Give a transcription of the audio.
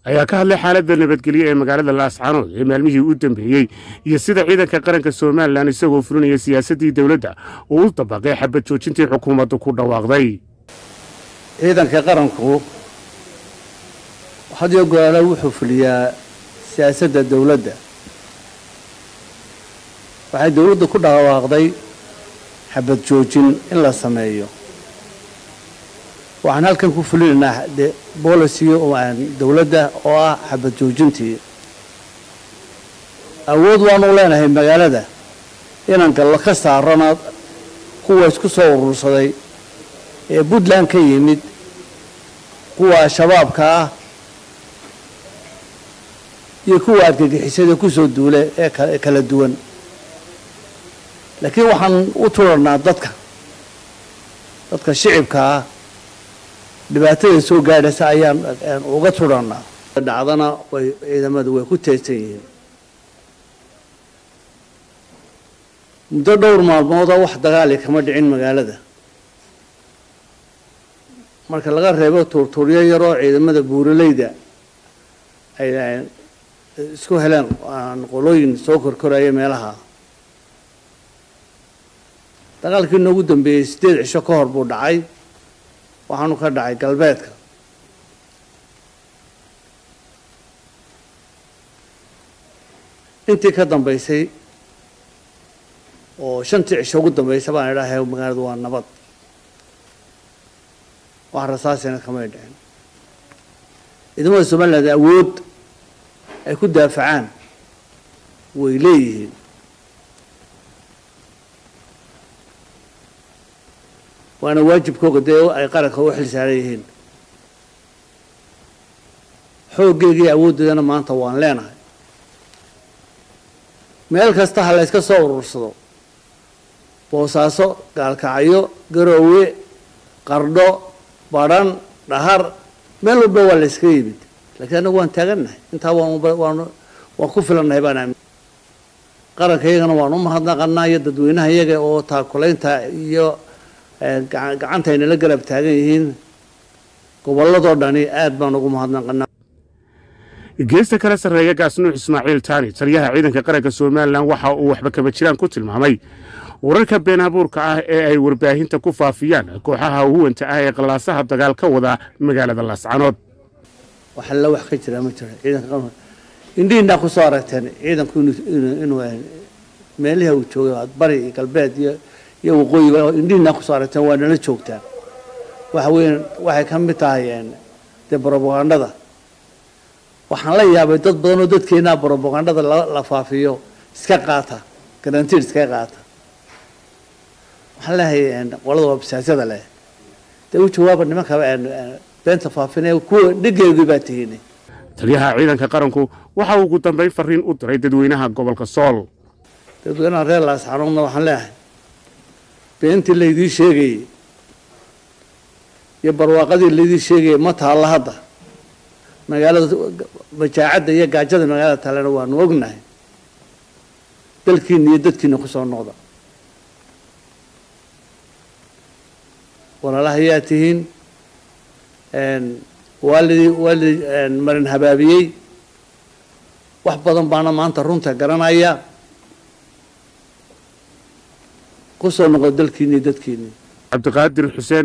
ayaa ka hadlay xaaladda nabadgelyo ee magaalada Laascaanood ee maalmihii u dambeeyay iyo sida ciidanka qaranka Soomaaliland isagoo fulinaya siyaasadii dawladda oo u dabaqay xabad joojintii xukuumaddu ku dhawaaqday. ciidanka qaranku waxaa go'aala wuxuu fuliyaa siyaasadda dawladda. waxay dawladdu ku dhawaaqday xabad joojin in la sameeyo. waxaan halkan ku fulinaynaa policy oo aan dawladda oo ah xabad joojintii. awood waan u leenahay magaalada inaan gallo ka saarano kuwa isku soo urursaday ee Puntland ka yimid, kuwa shabaabka ah iyo kuwa argagixisada ku soo duulay ee kala duwan. laakiin waxaan u turanaa dadka shicibka ah dhibaatada soo gaadhaysa ayaan uga turanaa. dhacdana ciidamadu way ku teesan yihiin. muddo dhowr maalmood wax dagaal kama dhicin magaalada. marka laga reebo tuurtuuryo yar oo ciidamada buuraleyda ay isku heleen qolooyin soo korkoraya meelaha. dagaalkii noogu dambeeyay 8 cisho ka hor buu dhacay. waxaanu ka dhacay galbeedka. intii ka dambeysay oo 5 cisho ugu dambeysay baan idhaahay magaaladu waa nabad. wax rasaasina kama dhicin. ciidamada Soomaaliland awood ay ku daafacaan way leeyihiin. waana waajibkooda ay qaranka u xil saaran yihiin. xooggeygii awooddeedana maanta waan leenahay. meel kasta ha la iska soo urursado. Boosaaso, Gaalkacyo, Garoowe, Qardho, Badhan, Dhahar, meel walba waa la iska yimid. laakiin anagu waan taagannahay. intaa waan ku filannahay baan aamin. qarankayagana waan u mahadnaqannaa iyo dadweynaha iyaga oo taakulaynta iyo gacantayna la garab taagan yihiin. gobolladoo dhani aad baan ugu mahadnaqannaa. geesta kale sarreeya Gaasnuux Ismaaciil Taani taliyaha ciidanka qaranka Soomaaliland waxa uu waxba kaba jiraan ku tilmaamay wararka been abuurka ah ee ay warbaahinta ku faafiyaan kooxaha huwanta ah ee qalaasaha dagaal ka wada magaalada Laascaanood. waxa la wax ka jira ma jiro. ciidanka indhiina ku soo aragteen ciidanku inuu meelaha uu joogo bari galbeed iyo waqooyiga indhiina ku soo aragteen waa nala joogtaan. waxa weyn waxay ka mid tahay propagandada. waxaan la yaabay dad badan oo dadkeena propagandada la faafiyo iska qaata garantii iska qaata. waxaan leeyahay qolada website-yada leh u jawaab nimanka beenta faafinaya kuwa dhigeedu baa tihiin. taliyaha ciidanka qaranku waxa uu ugu dambeyn fariin u diray dadweynaha gobolka Sool. dadweynaha reer Laascaanoodna waxaan leeyahay beentii la idin sheegay iyo barwaaqadii la idin sheegay ma taala hadda. magaalada bajaacada iyo gaajada magaalada talena waan ognahay. dalkiina iyo dadkiina ku soo noqda. walaalaha yaa tihiin waalid marin habaabiyey. wax badan baana maanta runta garanaya. ku soo noqda dalkiina iyo dadkiina. Cabdiqaadir Xuseen